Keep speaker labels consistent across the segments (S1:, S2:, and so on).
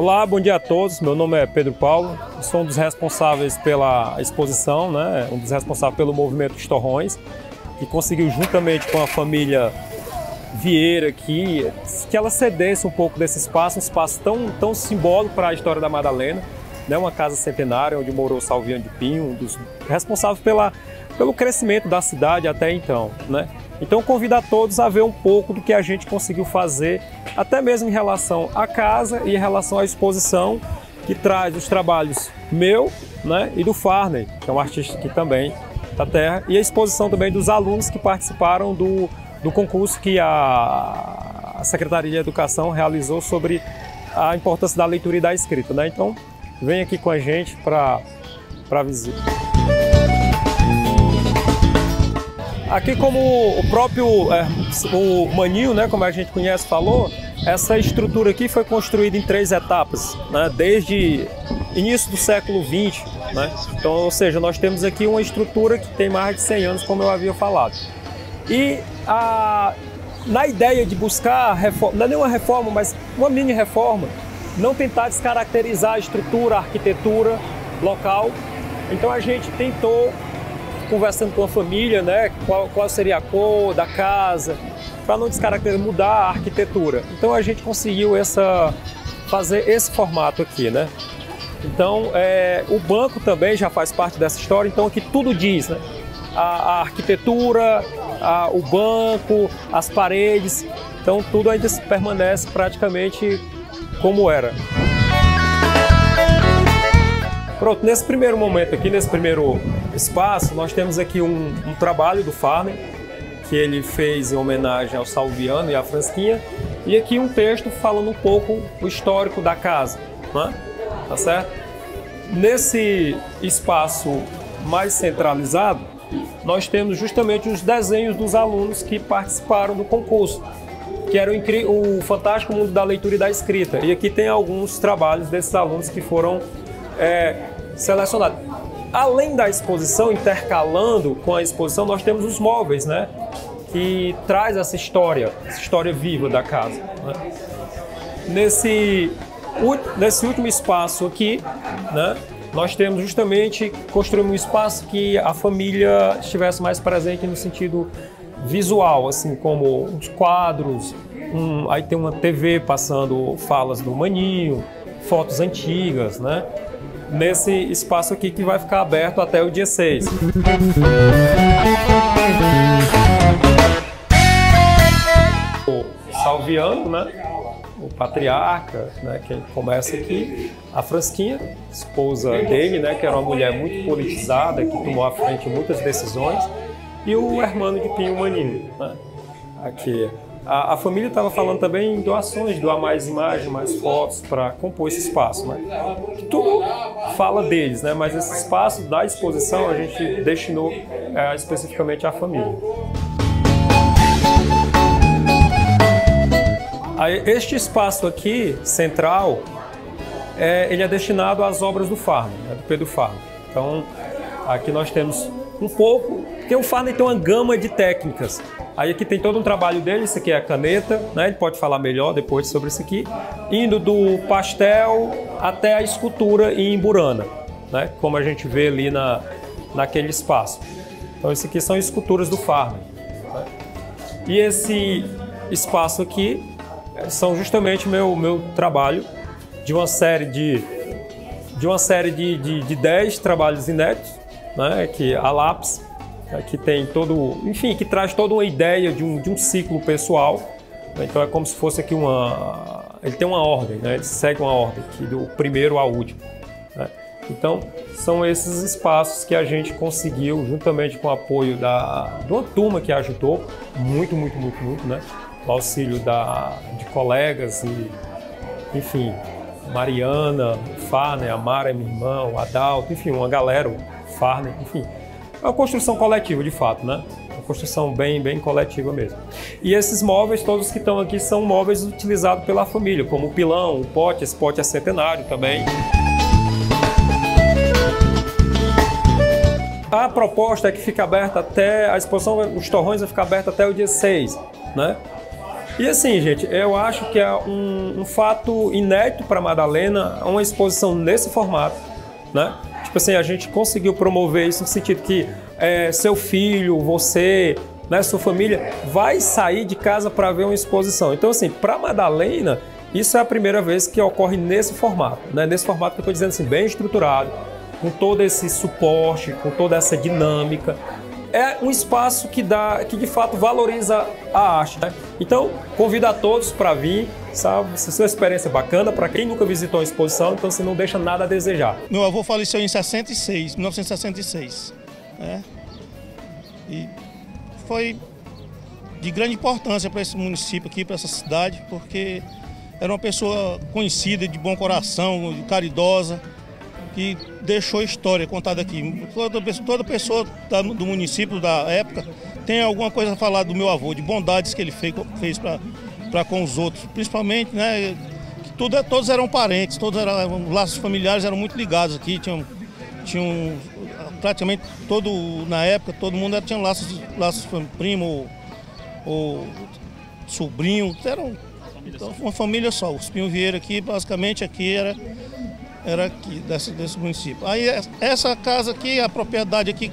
S1: Olá, bom dia a todos. Meu nome é Pedro Paulo, sou um dos responsáveis pela exposição, né? Um dos responsáveis pelo movimento dos Torrões, que conseguiu, juntamente com a família Vieira aqui, que ela cedesse um pouco desse espaço, um espaço tão simbólico para a história da Madalena, né? Uma casa centenária onde morou Salviano de Pinho, um dos responsáveis pelo crescimento da cidade até então, né? Então convido a todos a ver um pouco do que a gente conseguiu fazer, até mesmo em relação à casa e em relação à exposição, que traz os trabalhos meu, né, e do Farney, que é um artista aqui também da terra, e a exposição também dos alunos que participaram do concurso que a Secretaria de Educação realizou sobre a importância da leitura e da escrita, né? Então vem aqui com a gente para visita. Aqui, como o próprio o Maninho, né, como a gente conhece, falou, essa estrutura aqui foi construída em 3 etapas, né, desde início do século XX, né? Então, ou seja, nós temos aqui uma estrutura que tem mais de 100 anos, como eu havia falado. E na ideia de buscar reforma, não é nenhuma reforma, mas uma mini reforma, não tentar descaracterizar a estrutura, a arquitetura local, então a gente tentou, conversando com a família, né, qual seria a cor da casa, para não descaracterizar, mudar a arquitetura. Então a gente conseguiu fazer esse formato aqui, né? Então o banco também já faz parte dessa história, então aqui tudo diz, né? A arquitetura, o banco, as paredes, então tudo ainda permanece praticamente como era. Pronto, nesse primeiro momento aqui, nesse primeiro espaço, nós temos aqui um trabalho do Farney, que ele fez em homenagem ao Salviano e à Frasquinha, e aqui um texto falando um pouco o histórico da casa, né? Tá certo? Nesse espaço mais centralizado, nós temos justamente os desenhos dos alunos que participaram do concurso, que era o Fantástico Mundo da Leitura e da Escrita. E aqui tem alguns trabalhos desses alunos que foram selecionados. Além da exposição, intercalando com a exposição, nós temos os móveis, né, que traz essa história viva da casa, né? Nesse último espaço aqui, né, nós temos justamente construímos um espaço que a família estivesse mais presente no sentido visual, assim como os quadros, aí tem uma TV passando falas do Maninho, fotos antigas, né? Nesse espaço aqui que vai ficar aberto até o dia 6. O Salviano, né? O patriarca, né? Que começa aqui, a Frasquinha, esposa dele, né? Que era uma mulher muito politizada, que tomou à frente muitas decisões, e o Hermano de Pinho Maninho, né? Aqui. A família estava falando também em doações, doar mais imagens, mais fotos para compor esse espaço, né? Tudo fala deles, né? Mas esse espaço da exposição a gente destinou especificamente à família. Este espaço aqui, central, ele é destinado às obras do Farney, né? Do Pedro Farney. Então, aqui nós temos um pouco, porque o Farney tem uma gama de técnicas. Aí aqui tem todo um trabalho dele, isso aqui é a caneta, né? Ele pode falar melhor depois sobre isso aqui. Indo do pastel até a escultura em Burana, né? Como a gente vê ali naquele espaço. Então isso aqui são esculturas do Farney, né? E esse espaço aqui são justamente meu trabalho de uma série de 10 trabalhos inéditos, né? Que a lápis, que tem enfim, que traz toda uma ideia de um ciclo pessoal. Então é como se fosse aqui ele tem uma ordem, né? Ele segue uma ordem aqui do primeiro ao último, né? Então são esses espaços que a gente conseguiu, juntamente com o apoio de uma turma que ajudou muito, né? O auxílio de colegas e, enfim, Mariana, o Farney, a Mara, minha irmã, o Adalto, enfim, uma galera, o Farney, enfim. É uma construção coletiva, de fato, né? Uma construção bem coletiva mesmo. E esses móveis, todos que estão aqui, são móveis utilizados pela família, como o pilão, o pote, esse pote é centenário também. A proposta é que fica aberta a exposição dos Torrões vai ficar aberta até o dia 6, né? E assim, gente, eu acho que é um fato inédito para Madalena, uma exposição nesse formato, né? Tipo assim, a gente conseguiu promover isso no sentido que seu filho, você, né, sua família vai sair de casa para ver uma exposição. Então assim, para Madalena, isso é a primeira vez que ocorre nesse formato, né? Nesse formato que eu estou dizendo assim, bem estruturado, com todo esse suporte, com toda essa dinâmica. É um espaço que de fato valoriza a arte, né? Então, convido a todos para vir, sabe? Essa sua experiência é bacana, para quem nunca visitou a exposição, então você não deixa nada a desejar.
S2: Meu avô faleceu em 1966, né? E foi de grande importância para esse município aqui, para essa cidade, porque era uma pessoa conhecida, de bom coração, caridosa, que deixou história contada aqui. Toda pessoa do município da época tem alguma coisa a falar do meu avô, de bondades que ele fez para com os outros. Principalmente, né, que todos eram parentes, os laços familiares eram muito ligados aqui. Tinham praticamente na época, todo mundo tinha laços primo ou sobrinho. Era uma família só. Os Pinho Vieira aqui, basicamente, aqui era aqui, desse município. Aí essa casa aqui, a propriedade aqui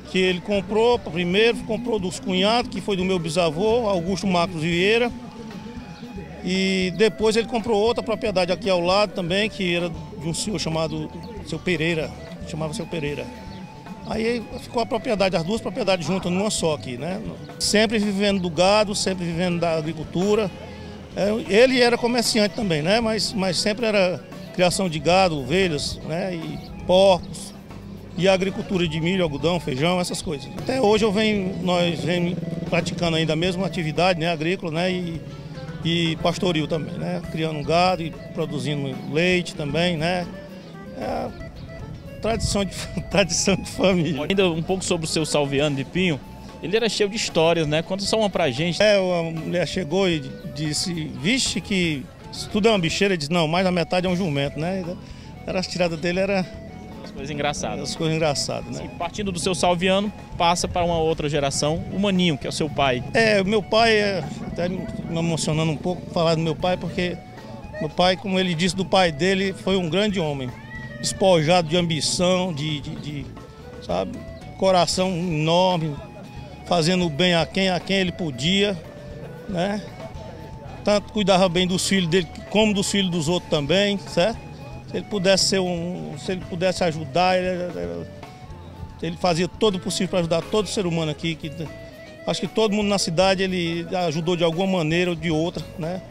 S2: que ele comprou, primeiro comprou dos cunhados, que foi do meu bisavô, Augusto Marcos Vieira. E depois ele comprou outra propriedade aqui ao lado também, que era de um senhor chamado Seu Pereira, chamava Seu Pereira. Aí ficou a propriedade, as duas propriedades juntas numa só aqui, né? Sempre vivendo do gado, sempre vivendo da agricultura. Ele era comerciante também, né? Mas sempre era criação de gado, ovelhas, né, e porcos, e a agricultura de milho, algodão, feijão, essas coisas. Até hoje nós vem praticando ainda a mesma atividade, né, agrícola, né, e pastoril também, né, criando gado e produzindo leite também, né. É tradição de família.
S3: Ainda um pouco sobre o seu Salviano de Pinho, ele era cheio de histórias, né? Conta só uma pra gente.
S2: Uma mulher chegou e disse, vixe, que isso tudo é uma bicheira. Ele disse, não, mais da metade é um jumento, né? As tiradas dele eram
S3: as coisas engraçadas.
S2: As coisas engraçadas, né?
S3: Sim, partindo do seu Salviano, passa para uma outra geração, o Maninho, que é o seu pai.
S2: O meu pai, até me emocionando um pouco falar do meu pai, porque meu pai, como ele disse do pai dele, foi um grande homem, despojado de ambição, sabe, coração enorme, fazendo o bem a quem ele podia, né? Tanto cuidava bem dos filhos dele como dos filhos dos outros também, certo? Se ele pudesse ajudar, ele fazia todo o possível para ajudar todo ser humano aqui. Acho que todo mundo na cidade ele ajudou de alguma maneira ou de outra, né?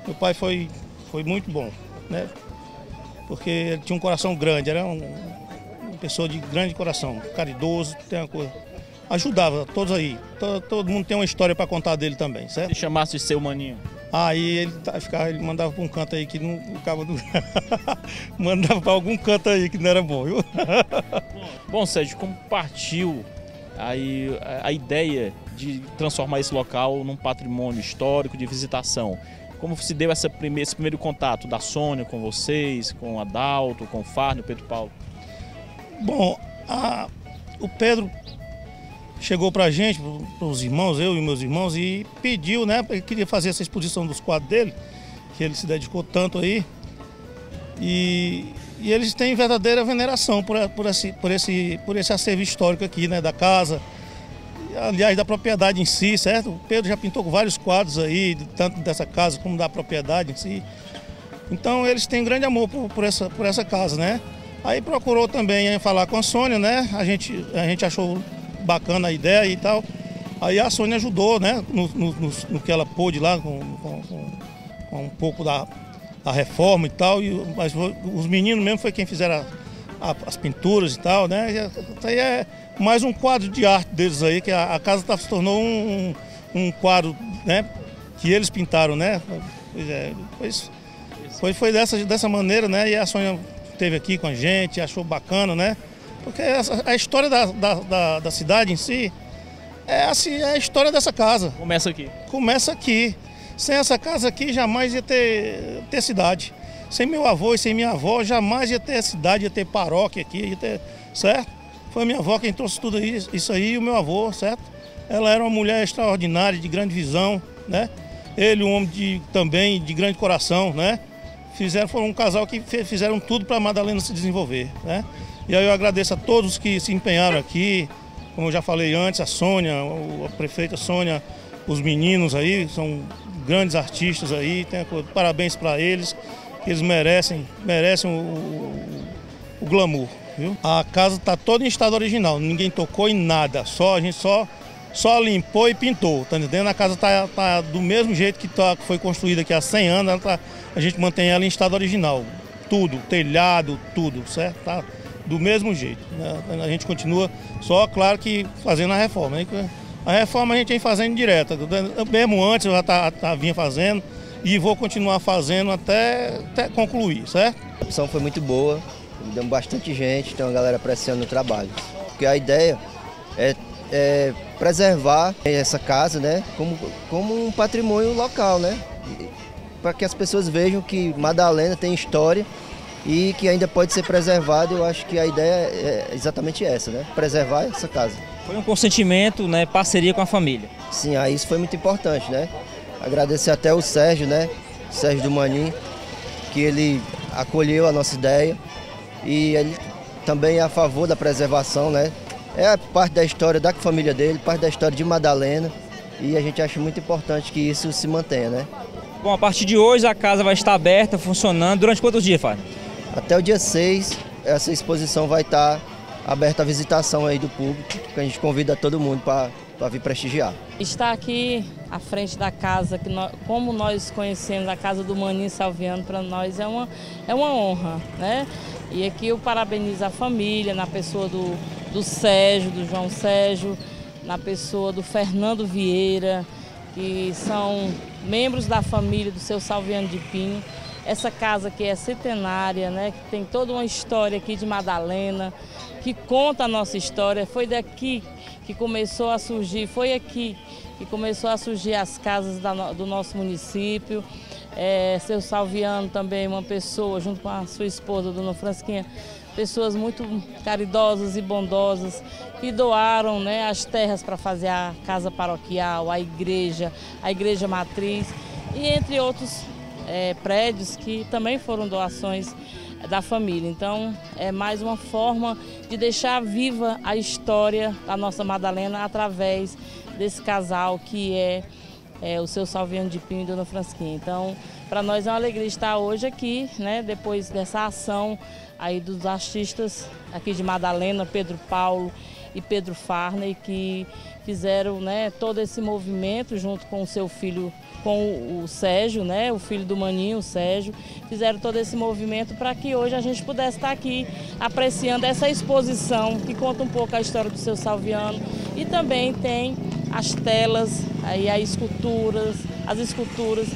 S2: Meu pai foi muito bom, né? Porque ele tinha um coração grande, era uma pessoa de grande coração, caridoso, tem uma coisa. Ajudava todos aí. Todo mundo tem uma história para contar dele também, certo?
S3: Se chamasse de seu Maninho.
S2: Aí ele mandava para um canto aí que não ficava do... mandava para algum canto aí que não era bom, viu?
S3: Bom, Sérgio, como partiu aí a ideia de transformar esse local num patrimônio histórico de visitação? Como se deu esse primeiro contato da Sônia com vocês, com o Adalto, com o Farney, o Pedro Paulo?
S2: Bom, o Pedro chegou pra gente, pros irmãos, eu e meus irmãos, e pediu, né? Ele queria fazer essa exposição dos quadros dele, que ele se dedicou tanto aí. E eles têm verdadeira veneração por esse acervo histórico aqui, né? Da casa, aliás, da propriedade em si, certo? O Pedro já pintou vários quadros aí, tanto dessa casa como da propriedade em si. Então eles têm grande amor por essa casa, né? Aí procurou também falar com a Sônia, né? A gente achou bacana a ideia e tal. Aí a Sônia ajudou, né? No que ela pôde lá, com um pouco da reforma e tal. Mas os meninos mesmo foi quem fizeram as pinturas e tal, né? Isso aí é mais um quadro de arte deles aí, que a casa se tornou um quadro, né? Que eles pintaram, né? Foi dessa maneira, né? E a Sônia esteve aqui com a gente, achou bacana, né? Porque a história da cidade em si é assim, é a história dessa casa.
S3: Começa aqui.
S2: Começa aqui. Sem essa casa aqui jamais ia ter cidade. Sem meu avô e sem minha avó jamais ia ter cidade, ia ter paróquia aqui, ia ter, certo? Foi a minha avó quem trouxe tudo isso aí e o meu avô, certo? Ela era uma mulher extraordinária, de grande visão, né? Ele, um homem também de grande coração, né? Foram um casal que fizeram tudo para a Madalena se desenvolver, né? E aí eu agradeço a todos que se empenharam aqui, como eu já falei antes, a Sônia, a prefeita Sônia, os meninos aí, são grandes artistas aí, parabéns para eles, que eles merecem o glamour, viu? A casa está toda em estado original, ninguém tocou em nada, a gente só limpou e pintou, tá entendendo? A casa tá do mesmo jeito que foi construída aqui há 100 anos, a gente mantém ela em estado original, tudo, telhado, tudo, certo? Tá do mesmo jeito, né? A gente continua, só claro que fazendo a reforma, né? A reforma a gente vem fazendo direto, mesmo antes eu já vinha fazendo e vou continuar fazendo até concluir, certo?
S4: A opção foi muito boa, deu bastante gente, tem uma galera apreciando o trabalho, porque a ideia é preservar essa casa, né, como um patrimônio local, né, para que as pessoas vejam que Madalena tem história e que ainda pode ser preservado. Eu acho que a ideia é exatamente essa, né, preservar essa casa.
S5: Foi um consentimento, né, parceria com a família.
S4: Sim, isso foi muito importante, né, agradecer até o Sérgio, né, Sérgio do Manim, que ele acolheu a nossa ideia e ele também é a favor da preservação, né. É parte da história da família dele, parte da história de Madalena, e a gente acha muito importante que isso se mantenha, né?
S5: Bom, a partir de hoje a casa vai estar aberta, funcionando. Durante quantos dias, Fábio?
S4: Até o dia 6, essa exposição vai estar aberta à visitação aí do público, que a gente convida todo mundo para vir prestigiar.
S6: Estar aqui à frente da casa, como nós conhecemos a casa do Maninho Salviano, para nós é uma honra, né? E aqui eu parabenizo a família, na pessoa do Sérgio, do João Sérgio, na pessoa do Fernando Vieira, que são membros da família do seu Salviano de Pinho. Essa casa que é centenária, né, que tem toda uma história aqui de Madalena, que conta a nossa história. Foi daqui que começou a surgir, foi aqui que começou a surgir as casas do nosso município. Seu Salviano também, uma pessoa, junto com a sua esposa, Dona Francisquinha, pessoas muito caridosas e bondosas, que doaram, né, as terras para fazer a casa paroquial, a igreja matriz e entre outros prédios que também foram doações da família. Então é mais uma forma de deixar viva a história da nossa Madalena através desse casal que é o seu Salviano de Pinho e Dona Francisquinha. Então, para nós é uma alegria estar hoje aqui, né, depois dessa ação aí dos artistas aqui de Madalena, Pedro Paulo e Pedro Farney, que fizeram, né, todo esse movimento junto com o seu filho, com o Sérgio, né, o filho do Maninho, o Sérgio, fizeram todo esse movimento para que hoje a gente pudesse estar aqui apreciando essa exposição que conta um pouco a história do seu Salviano e também tem as telas, aí as esculturas,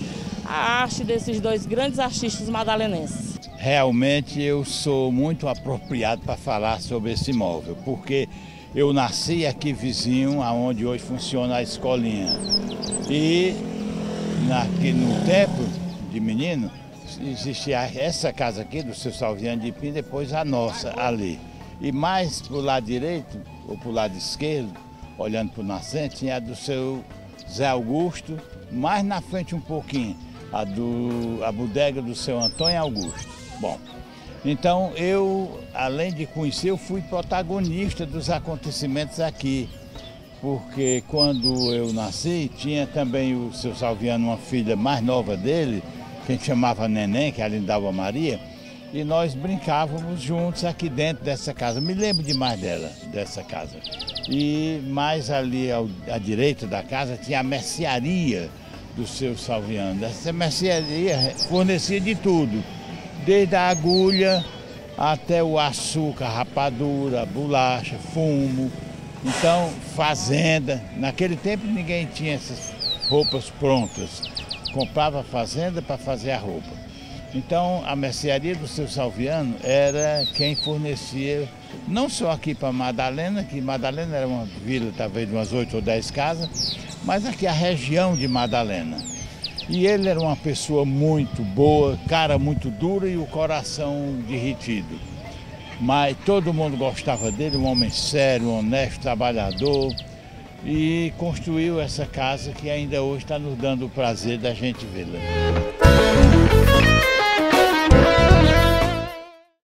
S6: a arte desses dois grandes artistas madalenenses.
S7: Realmente eu sou muito apropriado para falar sobre esse imóvel, porque eu nasci aqui vizinho, aonde hoje funciona a escolinha. E no tempo de menino, existia essa casa aqui do seu Salviano de Pinho, depois a nossa ali. E mais para o lado direito, ou para o lado esquerdo, olhando para o nascente, tinha a do seu Zé Augusto, mais na frente um pouquinho, a bodega do seu Antônio Augusto. Bom, então eu, além de conhecer, eu fui protagonista dos acontecimentos aqui, porque quando eu nasci, tinha também o seu Salviano, uma filha mais nova dele, que a gente chamava Neném, que é a Lindalva Maria, e nós brincávamos juntos aqui dentro dessa casa. Me lembro demais dessa casa. E mais ali à direita da casa tinha a mercearia do seu Salviano. Essa mercearia fornecia de tudo, desde a agulha até o açúcar, rapadura, bolacha, fumo. Então, fazenda. Naquele tempo ninguém tinha essas roupas prontas. Comprava a fazenda para fazer a roupa. Então, a mercearia do seu Salviano era quem fornecia, não só aqui para Madalena, que Madalena era uma vila talvez de umas 8 ou 10 casas, mas aqui a região de Madalena. E ele era uma pessoa muito boa, cara muito dura e o coração derretido. Mas todo mundo gostava dele, um homem sério, honesto, trabalhador. e construiu essa casa que ainda hoje está nos dando o prazer da gente vê-la.